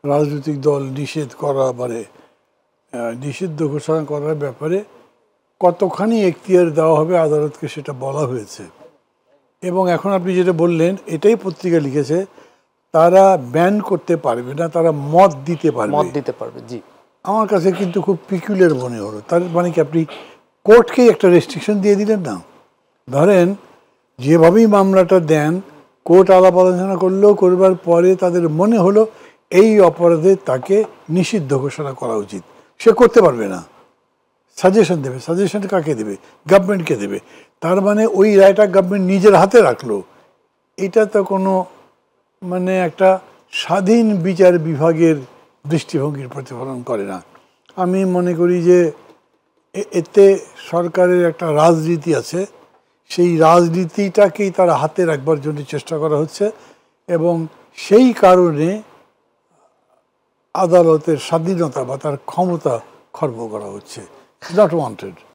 রাজনৈতিক দল নিষেধ করা মানে নিষিদ্ধ ঘোষণা করার ব্যাপারে কতখানি এখতিয়ার দেওয়া হবে আদালতকে সেটা বলা হয়েছে। এবং এখন আপনি যেটা বললেন এটাই পত্রিকা লিখেছে, তারা ব্যান করতে পারবে না, তারা মত দিতে পারবে। জি, আমার কাছে কিন্তু খুব পিকুলিয়ার মনে হলো। তার মানে কি আপনি কোর্টকেই একটা রেস্ট্রিকশন দিয়ে দিলেন না? ধরেন যেভাবেই মামলাটা দেন, কোর্ট আলাপ আলোচনা করলেও করবার পরে তাদের মনে হলো এই অপরাধে তাকে নিষিদ্ধ ঘোষণা করা উচিত, সে করতে পারবে না, সাজেশন দেবে। সাজেশন কাকে দেবে? গভর্নমেন্টকে দেবে। তার মানে ওই রায়টা গভর্নমেন্ট নিজের হাতে রাখলো। এটা তো কোনো মানে একটা স্বাধীন বিচার বিভাগের দৃষ্টিভঙ্গির প্রতিফলন করে না। আমি মনে করি যে এতে সরকারের একটা রাজনীতি আছে, সেই রাজনীতিটাকেই তারা হাতে রাখবার জন্য চেষ্টা করা হচ্ছে এবং সেই কারণে আদালতের স্বাধীনতা বা তার ক্ষমতা খর্ব করা হচ্ছে। Not wanted.